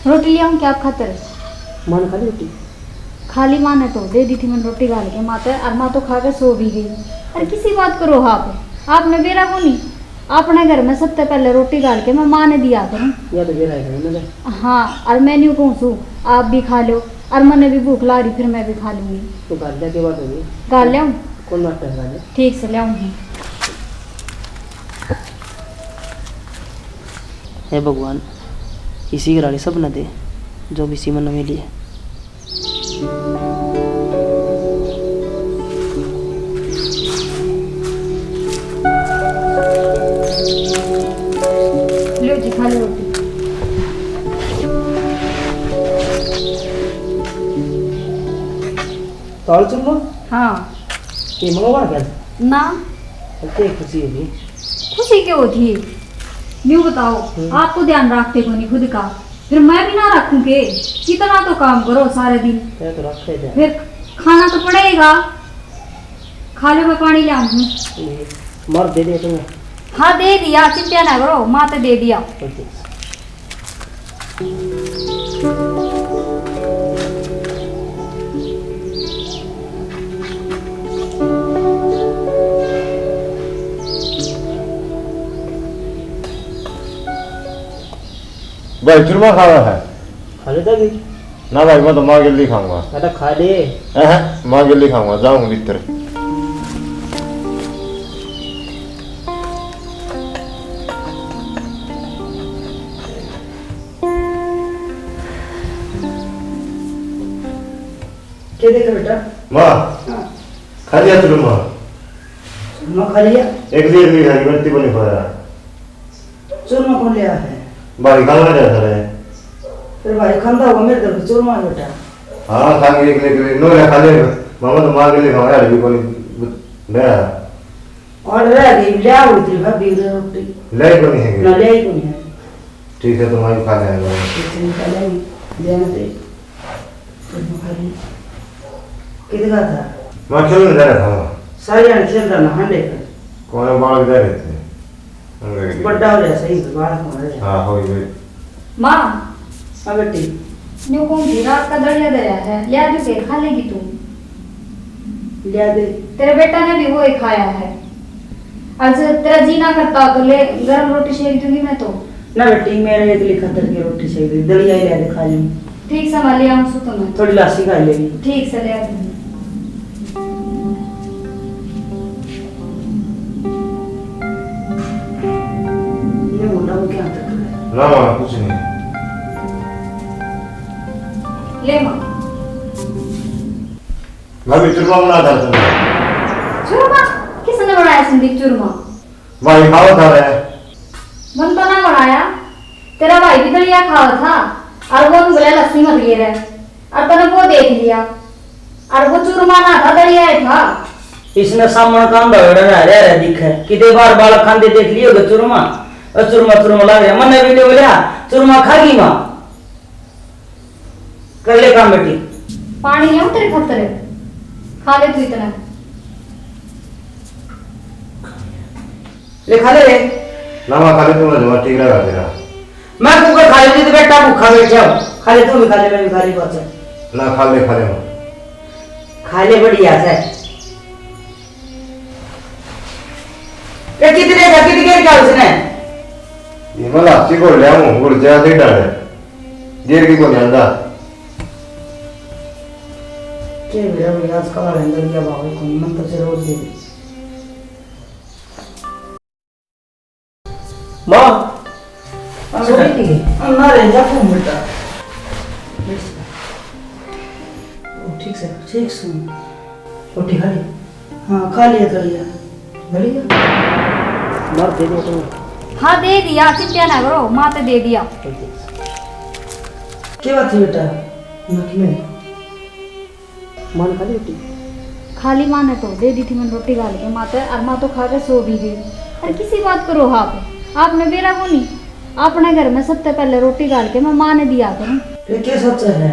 रोटी ले आऊँ क्या आप खातर? मन खाली रोटी खाली माँ ने तो दे दी थी मैंने रोटी डाल के माता, और माँ तो खा के सो भी गई। अरे किसी बात करो आपने बेरा को नहीं, अपने घर में सबसे पहले रोटी डाल के मैं माँ ने दिया करूँ। या तो बेरा है ना। हाँ, और मैं नहीं कहूँ आप भी खा लो, और मैंने भी भूख ला रही, फिर मैं भी खा लूँगी। तो गाल के बात होगी। गाल ले आऊँ? कौन मास्टर है गाल? ठीक से ले आऊँगी। हे भगवान, इसी रानी सब न दे जो भी सीमन में लिए। लो जी, खा लो रोटी। ताल चुन लो। हाँ। ये मंगवा क्या? ना। क्या खुशी होगी? खुशी क्यों होती है? यूँ बताओ, आपको ध्यान रखते को नहीं खुद का, फिर मैं भी ना रखूं के? कितना तो काम करो सारे दिन, तो रखे थे। फिर खाना तो पड़ेगा। खा लो, मैं पानी ले आऊँ। मर दे दे तुम्हें। हाँ दे दिया, चिंता ना करो, माँ तो दे दिया। भाई चूरमा खाना है? खा लेता भी ना भाई, मैं तो माँ गिल्ली खाऊंगा। मैं तो खा ले। माँ गिल्ली खाऊंगा, जाऊंगा भीतर। क्या देखा बेटा? माँ खा लिया चूरमा? चूरमा खा लिया? एक लिए है, गलती को नहीं खाया। चूरमा कौन लिया है? भाई खाना जाता है। फिर भाई खांदा होगा मेरे तरफ चूरमा बेटा। हाँ खाएंगे, एक लिए नो या खा ले। मामा तो माँ गिल्ली खाऊंगा यार, भी कोई ले और रह गई ले हुई थी भाभी रोटी। ले को नहीं है? ना ले ही नहीं है। ठीक है, तुम्हारी खा लेंगे। इतनी खा लेंगे देना दे। चूरमा खा ली। कितना था? मैं खेल नहीं रहा था। सारी जान खेल रहा ना हंडे का। कौन बाल दे रहे थे? बड़ा हो रहा सही बाल हमारे। हाँ हो गई। माँ हाँ बेटी। न्यू कौन थी रात का दलिया दया है, लिया जो के खा लेगी तू? लिया दे। तेरे बेटा ने भी वो ही खाया है। आज तेरा जी ना करता तो ले गरम रोटी सेक दूंगी मैं तो। ना बेटी मेरे एक लिए खतर की रोटी चाहिए, दलिया ही ले दे खा लूँ। ठीक से मैं ले आऊँ सो तो मैं थोड़ी लासी खा लेगी। ठीक से ले आ दूंगी। ये मुंडा वो क्या तक है? ना माँ कुछ नहीं। ले माँ। भाभी चूरमा बना था तुमने? चूरमा? किसने बनाया संदीप चूरमा? भाई खाओ था रहे। मन तो ना बनाया, तेरा भाई भी दलिया खावा था, और वो बोला लस्सी मत गिर है, और तूने वो देख लिया, और वो चूरमा ना था दलिया था। इसने सामने काम बगड़ में आ रहा दिखे कितने बार बालक खांदे देख लियो गे चूरमा, और चूरमा चूरमा लग रहा मन भी नहीं बोला चूरमा खागी माँ। कर ले काम बेटी। पानी ले आऊं तेरे खतर है, खा ले तू इतना। ले खा ले रे। ना माँ खा ले, तुम्हें जमा ठीक लगा तेरा। मैं कुकर खा लेती तो बेटा भूखा बैठे हो। खा ले तू भी खा ले, मैं भी खा ली बात है। ना खा ले माँ। खा ले बढ़िया से। ये कितने का कितने क्या उसने? ये मैं लाची को ले आऊँ, गुड़ जा से डाले। देर की को नहीं आंदा। के मेरा विकास का अंदर दिया बाबू को मन तो से रोज दे। माँ सो ठीक है ना रे जा फोन बेटा। ठीक से ठीक सुन रोटी खा ली? हाँ खा लिया कर लिया बढ़िया। मर दे दे तुम। हाँ दे दिया, चिंता ना करो, माँ तो दे दिया। क्या बात है बेटा? नकी में मन खाली रोटी? खाली माँ ने तो दे दी थी मैंने रोटी डाल के माता, और माँ तो खा के सो भी गई। अरे किसी बात करो आपने बेरा को नहीं, अपने घर में सबसे पहले रोटी डाल के मैं माँ ने दिया करूँ। ये क्या सोचा है?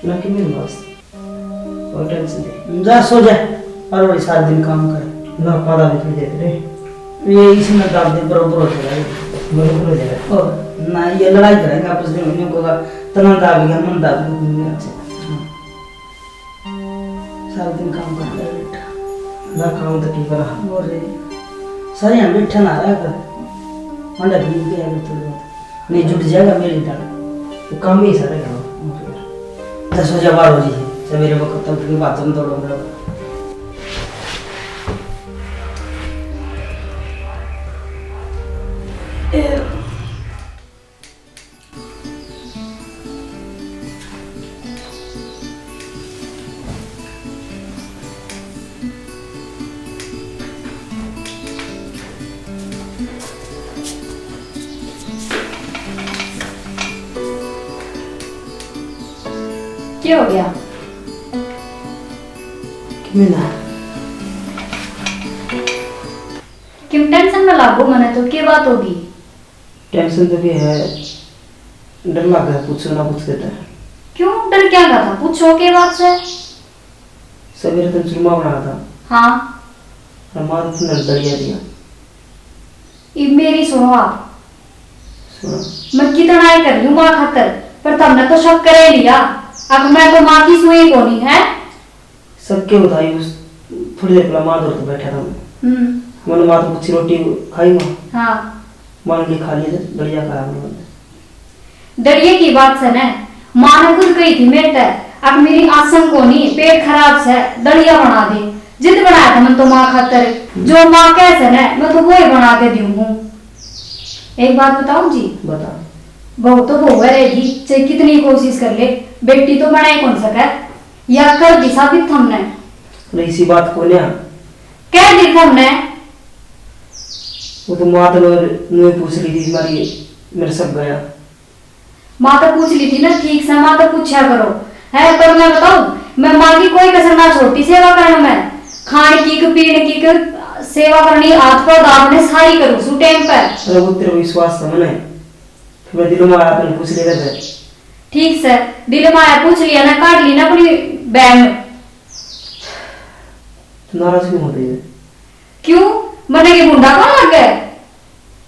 नकी में बस और टेंशन दे जा सो जा, और वही सारा दिन काम कर ना पता नहीं दे रे। ये इसमें दाब दे बरोबर हो जाएगा, बरोबर हो जाएगा। और ना ये लड़ाई करेंगे आपस में, उन्हें को तना दाबेगा मन दाबेगा अच्छे। सारा दिन काम करता है बेटा, ना काम तो ठीक करा और सारे यहाँ बैठा ना रहा कर अंडा भी गया है थोड़ी बहुत नहीं जुट जाएगा मेरी दाल तो काम ही सारे काम 10 बजे 12 बजे सवेरे वक्त तक उठ के बाथरूम दौड़ूंगा। क्या हो गया? क्यों टेंशन में लागो मने तो क्या बात होगी? टेंशन तो भी है, डर लग रहा है, पूछो ना पूछ देता है। क्यों डर क्या लगा था? पूछो क्या बात से? सवेरे तो चूरमा बनाया था। हाँ हमारे तो नजरिया दिया। ये मेरी सुनो आप, सुनो मैं कितना ही कर लूं माँ खातर, पर तुमने तो शक करे लिया। अब मैं तो माँ की सुई कोनी है। सबके बताई उस थोड़ी देर पहले माँ दूर बैठा था मैं। मैंने माँ तो कुछ रोटी खाई माँ। हाँ माँ ने खा लिया, दलिया खाया मैंने। डरिए की बात से न, माँ ने खुद कही थी मेरे तक अब मेरी आसन कोनी, पेट खराब से दलिया बना दे। जिद बनाया था मैं तो माँ खातर, जो माँ कैसे न मैं तो वही बना के दी हूँ। एक बात बताऊं जी? बता। बहू तो बहू रहेगी, चाहे कितनी कोशिश कर ले, बेटी तो बना ही कौन सके। या कर दी साबित हमने। तो इसी बात को लिया कह दी हमने। वो तो माँ तो मुझे पूछ रही थी तुम्हारी मेरे सब गया। माँ तो पूछ ली थी ना ठीक से, माँ तो पूछा करो है। पर मैं बताऊं, मैं माँ की कोई कसर ना छोटी सेवा करने में, खाने की पीने की सेवा करनी, हाथ पर दाबने सारी करूँ सु टाइम पर। अरे वो तेरा विश्वास था मैंने, फिर मैं दिलों में आया अपने पूछ लिया था। ठीक से दिल में आया पूछ लिया ना, काट ली ना अपनी बैग में। तो नाराज क्यों होते हैं? क्यों मने के मुंडा कौन लग गए?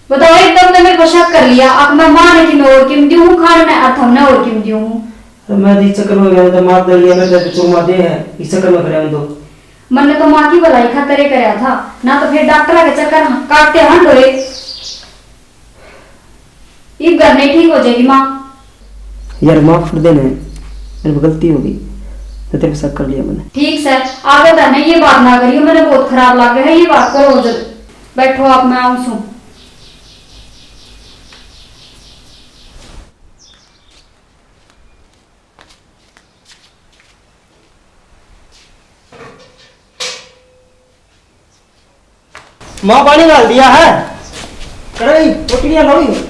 बताओ एकदम ने मेरे को शक कर लिया। अब मैं माने कि मैं और किम दी हूँ खाने में, अब हमने और किम दी हूँ। तो मैं इस चक्कर में गया तो मार दलिया मैं तो चूरमा दे है इस चक्कर में करे हम तो। मैंने तो माँ की भलाई खातिर कराया था ना, तो फिर डॉक्टर के चक्कर काटते हन डोरे। ये घर नहीं ठीक हो जाएगी माँ। यार माफ कर देना, मेरी गलती होगी तो तेरे शक कर लिया मैंने। ठीक सर, आगे तो नहीं ये बात ना करियो, मैंने बहुत खराब लगे है ये बात करो। जब बैठो आप, मैं आऊँ सू। माँ पानी डाल दिया है, कढ़ाई रोटियां लोई।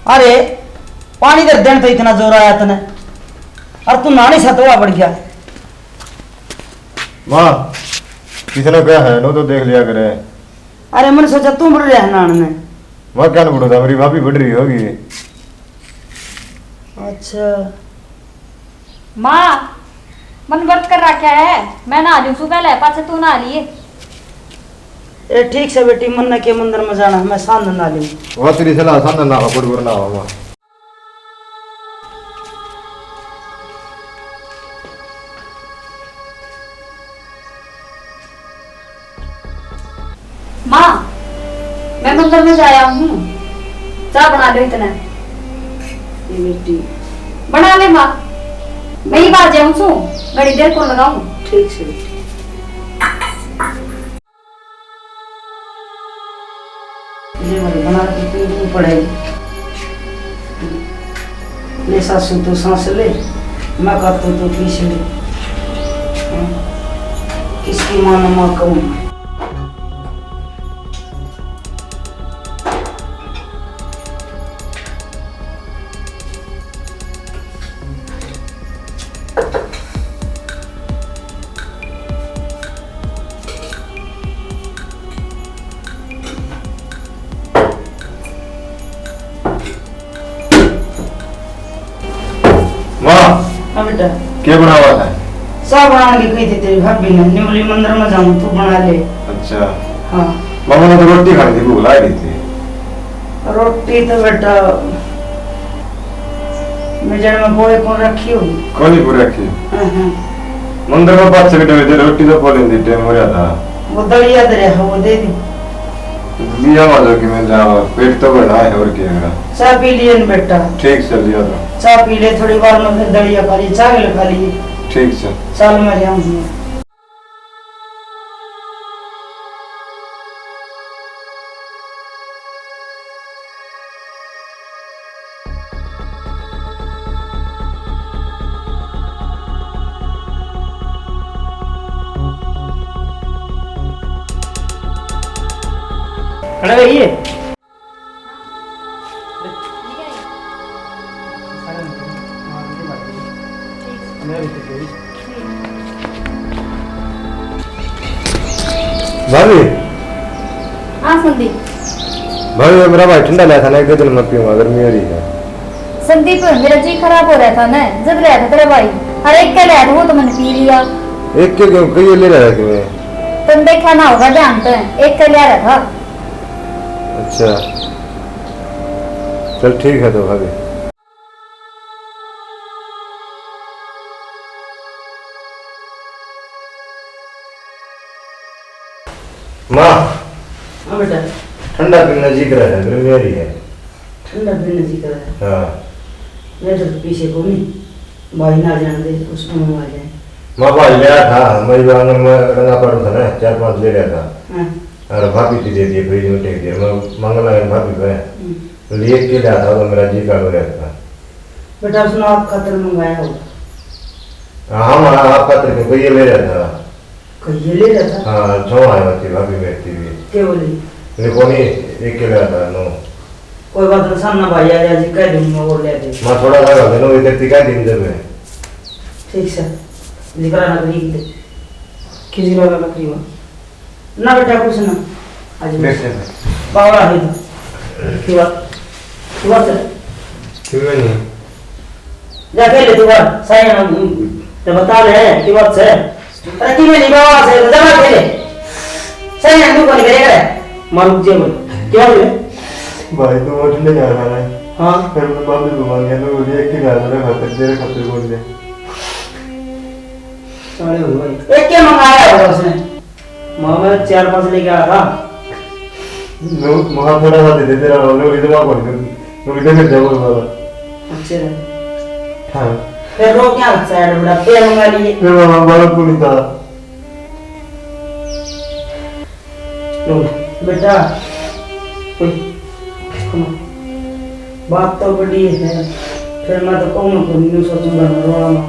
अरे पानी दे देन तो इतना जोर आया तने, और तू नानी सतवा बढ़ गया। माँ किसने क्या है नो तो देख लिया करे। अरे मैंने सोचा तू बढ़ रहा है नान में। मैं क्या बढ़ो था, मेरी भाभी बढ़ रही होगी। अच्छा माँ मन व्रत कर रखा है, मैं ना लूँ सुबह ले पास तू ना लिए। ए ठीक से बेटी, मन के मंदिर में जाना, मैं सांद ना लूं। वो तेरी सलाह सामने ना हो, गुड़ ना हो माँ। माँ मैं मंदिर में जाया हूँ, चाय बना लो इतना। ये बेटी बना ले माँ, मैं ही बाहर जाऊँ सू, घड़ी देर को लगाऊँ। ठीक से बेटी। ये वाली बना के पीनी पड़ेगी। ले सासू तू सांस ले, मैं करता तो पीस ले। किसकी माँ न माँ कहूँ। माँ हाँ बेटा, क्या बना हुआ है? सब बना के गई थी तेरी भाभी ने, निवली मंदिर में जाऊँ तू बना ले। अच्छा हाँ मामा ने तो रोटी खानी थी, भूख लग रही थी। रोटी तो बेटा मैं जड़ में बोए कौन रखी हो। कौन ही पूरी रखी? हाँ, मंदिर में 5 सेकंड में रोटी तो बोले दी टाइम हो जाता। वो दलिया दे रहा वो दे दी। लिया माजो कि मैं जाओ, पेट तो बढ़ा है और क्या करा। चाय पी लिए न बेटा, ठीक चल लिया तो। चाय पी ले, थोड़ी बार में फिर दलिया खा ली, चावल खा ली। ठीक चल। चल मैं जाऊँ। खड़े रहिए। भाभी हाँ संदीप। भाभी मेरा भाई ठंडा लाया था ना, एक दिन मत पीऊंगा, गर्मी हो रही है। संदीप मेरा जी खराब हो रहा था ना, जब लाया था तेरा भाई, हर एक का लाया था वो तो मैंने पी लिया। एक के क्यों कई ले रहा है कि मैं? तुम देखा ना होगा, जानते हैं एक का लिया रहा था। अच्छा चल ठीक है तो भाभी। माँ हाँ बेटा, ठंडा पीना जी रहा है, गर्मी हो रही है। ठंडा पीने जी कर रहा है। हाँ मैं तो पीछे को नहीं, भाई ना जान दे उसमें हम आ जाए। माँ भाई ले आया था, मैं आंगन में रंगा पड़ा था ना, 4-5 ले रहा था। हाँ, और भाभी थी दे दिए, फ्रिज में टेक दिया। मैं मंगल आया भाभी पे लिए के लिया था, तो मेरा जी का हो रहा था। बेटा उसने आप खातर मंगाया हो। हाँ माँ आपका तो कोई ये ले रहा था। कहीं ये ले रहा था। हाँ 6 आया थी भाभी बैठती हुई, क्या बोली? लेकिन एक के लिया था। नो कोई बात नहीं, सामना भाई आ जाए जी कह दूंगा वो ले दे। माँ थोड़ा सा कर देना, इधर तिका दिन जब है। ठीक सर, जिक्र लकड़ी दे किसी वाला लकड़ी में ना बेटा कुछ ना आज देखते बावड़ा है तो की बात है क्यों नहीं? जाके ले तू बात सही ना तो बता ले की बात से। अरे की में नहीं बाबा से तो जमा के ले सही ना, तू कौन करेगा मालूम जे बोल क्या बोले भाई तो वो ठंडे जा रहा है। हाँ फिर मैं भाभी को मांग गया, तो वो एक के घर में खाते तेरे खाते बोल दे। साले भाई एक क्या मंगाया होगा उसने? मामा 4-5 लेके आया था। नो महा थोड़ा सा दे दे तेरा, नो इधर आ बोल दे, नो इधर कर जा बोल वाला। अच्छा हाँ फिर रो क्या साइड बड़ा पे मंगा लिए। फिर मामा बाल पूरी था। लो बेटा ओए कम बात तो बड़ी है, फिर मैं तो कहूँ को नहीं सोचूंगा ना रोना मत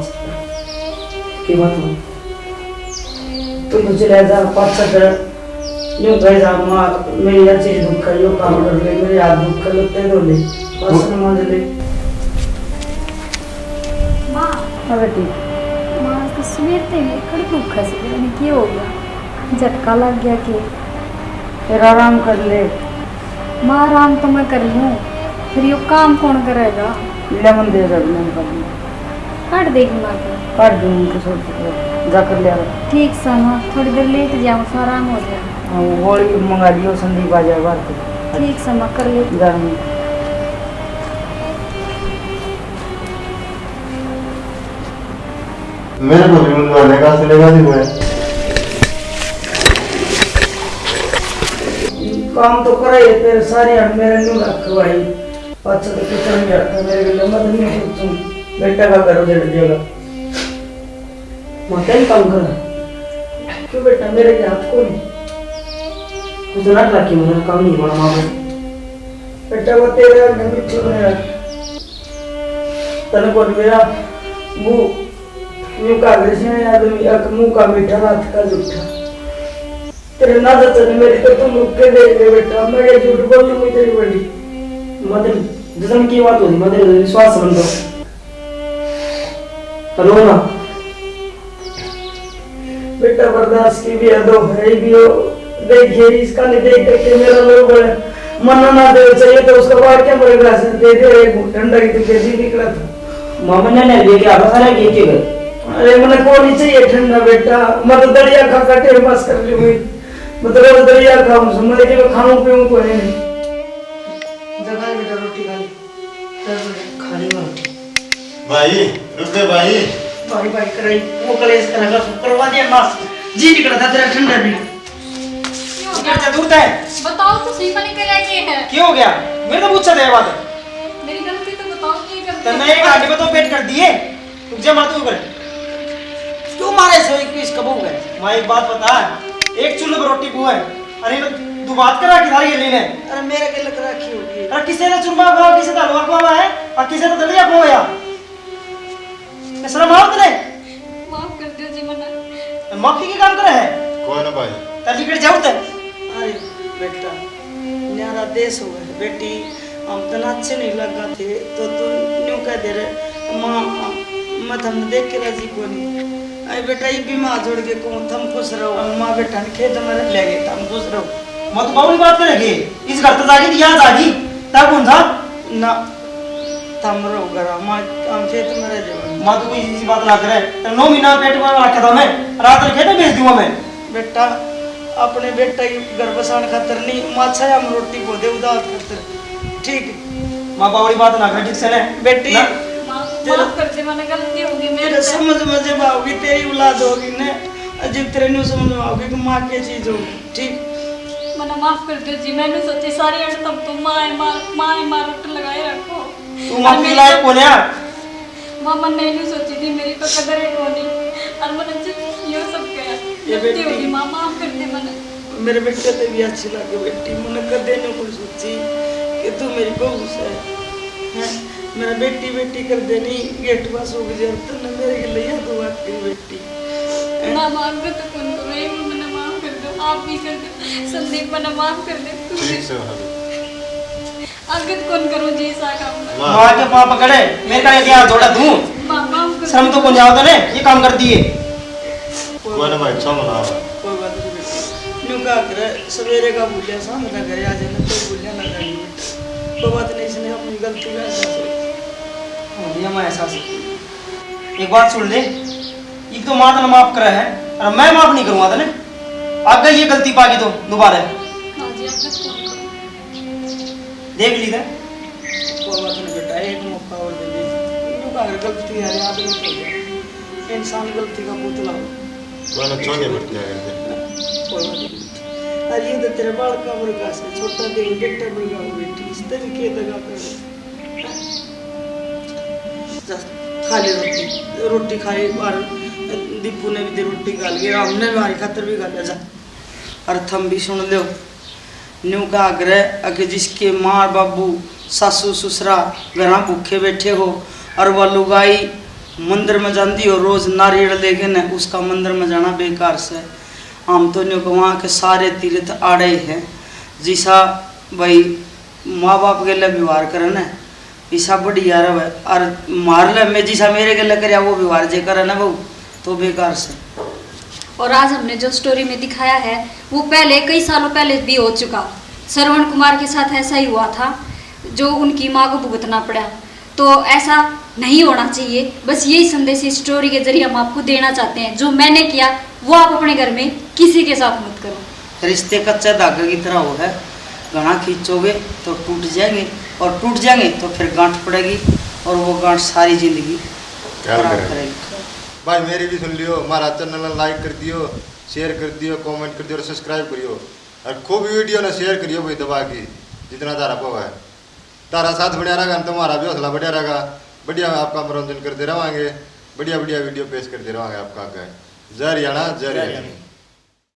की बात हो। तुम तो चले जा 5-7 यूं कह जा माँ मेरी हर चीज दुख कर लो, काम कर ले, मेरे हाथ दुख कर लो, ते दो ले बस नमाज ले। माँ हाँ बेटी माँ तो सवेर ते मेरे खड़ी भूख है, पता नहीं क्या हो गया, झटका लग गया कि। फिर आराम कर ले। माँ आराम तो मैं कर लूँ, फिर ये काम कौन करेगा? लेमन दे दे लेमन कर ले काट देगी माँ को। काट दूंगी तो सोच जा कर ले आ। ठीक सा माँ, थोड़ी देर लेट जाऊँ तो आराम हो जाए। वो गोली मंगा लियो, संदीप आ जाए बात को। ठीक सा माँ कर ले। जा मेरे को भी मंगवाने का चलेगा नहीं मैं। काम तो करे तेरे सारे हट मेरे नहीं रख भाई। अच्छा तो किचन में रखा मेरे को लंबा तो नहीं सोचूं बेटा का करो जड़ जगह मत ही काम कर। क्यों बेटा मेरे के हाथ को नहीं कुछ ना रखी, मेरा काम नहीं बड़ा मां बेटा वो तेरे घर में ठीक नहीं रख तने को मेरा वो यूं का घिसिया आदमी एक मुंह का मीठा हाथ का जूठा तेरे नजर चले मेरी तो तुम रुक के देख ले बेटा मैं ये झूठ बोल लूं तेरी बड़ी मदन जिसम की बात होती मदन विश्वास बंदो रोना बेटा बर्दाश्त की भी हद है भी हो देखिए इसका नहीं देख करके मेरा लोग मना ना दे चाहिए तो उसका बाहर क्या मरेगा दे दे एक ठंडा की तो कैसी निकला था मामा ने लेके आ रहा है कि अरे मैंने को नहीं चाहिए ठंडा बेटा मैं तो दरिया खा खा के बस कर ली हुई मैं तो रोज दरिया खाऊं समझ के मैं खाऊं पीऊं को है नहीं जगह बेटा रोटी खा ली रोटी भाई रुक गए भाई भाई कराई वो कलेश करेगा करवा दिया मास जी निकला था तेरा ठंडा भी क्या दूर है बताओ तो सही मैंने क्या ये है क्यों हो गया मेरे तो पूछा था ये बात मेरी गलती तो बताओ नहीं करते तो मैं एक आगे में तो पेट कर दिए रुक जा मार तू कर क्यों मारे सो एक पीस कबू गए मां एक बात बता एक चूल्हे पर रोटी बुआ है अरे तू बात करा कि थारी लेने अरे मेरे के लग रखी होगी अरे किसे ने चुरमा खाओ किसे तो हलवा खावा है और किसे तो दलिया खाया शर्म आओ तने माफ कर दो जी मना मक्खी के काम करे है कोई ना भाई तली कट जाऊ ते अरे बेटा न्यारा देश हो गया बेटी हम तो अच्छे नहीं लगा थे तो तू न्यू कह दे रहे माँ मैं तुमने देख के राजी को नहीं अरे बेटा ये भी माँ जोड़ के कौन तुम खुश रहो माँ बेटा ने खेत में ले गए तुम खुश रहो मैं तो बावली बात करेगी इस घर तो जागी थी यहाँ जागी तब कौन था ना तुम रहो घर माँ हम खेत में रह जाओ माँ तो कोई इसी बात ना करे तो 9 महीना पेट में रखा था मैं रात में खेत भेज दूंगा मैं बेटा अपने बेटा की घर बसान खातर नहीं माछा हम रोटी को दे उदास खातर ठीक माँ बावली बात ना करे ठीक से ने बेटी माफ कर दे मैंने गलती होगी मेरे तेरे से समझ में जब आओगी तेरी औलाद होगी ना अजीब तेरे न्यू समझ में आओगी कि माँ की चीज होगी ठीक मना माफ कर दो जी मैंने सोची सारी अड़ तब तो माँ रट लगाए रखो तू माँ की लायक कौन है माँ मन नहीं सोची थी मेरी तो कदर है कोनी और मैंने ये सब किया गलती होगी माँ माफ कर दे मैंने मेरे बेटे तो भी अच्छी लगे बेटी मैंने कदे नहीं कुछ सोची कि तू मेरी बहू से है मेरा बेटी बेटी कर दे नहीं गेट पास हो गया तो न मेरे के लिए दुआ की बेटी ना माफ कर दो कौन करो एक मैंने माफ कर दो आप भी कर दो संदीप मैंने माफ कर दे ठीक से भाभी आगे कौन करूं जी ऐसा काम माँ के पाँव पकड़े मेरे का क्या जोड़ा दूं माँ माफ कर शर्म तो कौन जाओ तो ने ये काम कर दिए कोई ना भाई क्षमा ना कोई बात नहीं बेटी न्यू का करे सवेरे का भूलिया शाम का करे आज न तो भूलिया ना करेंगे कोई बात नहीं इसने अपनी गलती का एहसास ये मैं एहसास एक बात सुन ले एक तो माँ तो माफ करा है और मैं माफ नहीं करूँगा तने अगर ये गलती पागी तो दोबारा हाँ जी आप कौन करो देख ली था कोई बात नहीं बेटा एक मौका और दे दे न्यू का गलती है याद नहीं हो गया इंसान गलती का पुतला हो कोई ना छोड़ दे बैठ जा करके कोई बात नहीं अरे ये तो तेरे बाल का मुर्गा से छोटा दे बेटा मुर्गा हो बेटी इस तरह के दगा कर खा ले रोटी खाई और दीपू ने भी दे रोटी खा ली हमने भी हमारी खातर भी खा लिया जा और थम भी सुन लो न्यू का आग्रह अगर जिसके माँ बाबू सासू ससुरा घर भूखे बैठे हो और वह लुगाई मंदिर में जाती हो रोज नारियल लेके न उसका मंदिर में जाना बेकार से हम तो न्यू को वहाँ के सारे तीर्थ आड़े हैं जिसा भाई माँ बाप के लिए व्यवहार करे न ऐसा बढ़िया रहे और मार ले मैं जिसा मेरे के लिए करे वो व्यवहार जे करे ना बहू तो बेकार से और आज हमने जो स्टोरी में दिखाया है वो पहले कई सालों पहले भी हो चुका श्रवण कुमार के साथ ऐसा ही हुआ था जो उनकी माँ को भुगतना पड़ा तो ऐसा नहीं होना चाहिए बस यही संदेश इस स्टोरी के जरिए हम आपको देना चाहते हैं जो मैंने किया वो आप अपने घर में किसी के साथ मत करो रिश्ते कच्चा धागा की तरह हो है घना खींचोगे तो टूट जाएंगे और टूट जाएंगे तो फिर गांठ पड़ेगी और वो गांठ सारी जिंदगी खराब करेगी भाई मेरी भी सुन लियो हमारा चैनल लाइक कर दियो शेयर कर दियो कमेंट कर दियो और सब्सक्राइब करियो और खूब वीडियो ना शेयर करियो भाई दबा की जितना तारा पावा है तारा साथ बढ़िया रहेगा तुम्हारा भी हौसला बढ़िया रहेगा बढ़िया आपका मनोरंजन करते रहेंगे बढ़िया बढ़िया वीडियो पेश करते रहेंगे आपका जय हरियाणा जय हरियाणा।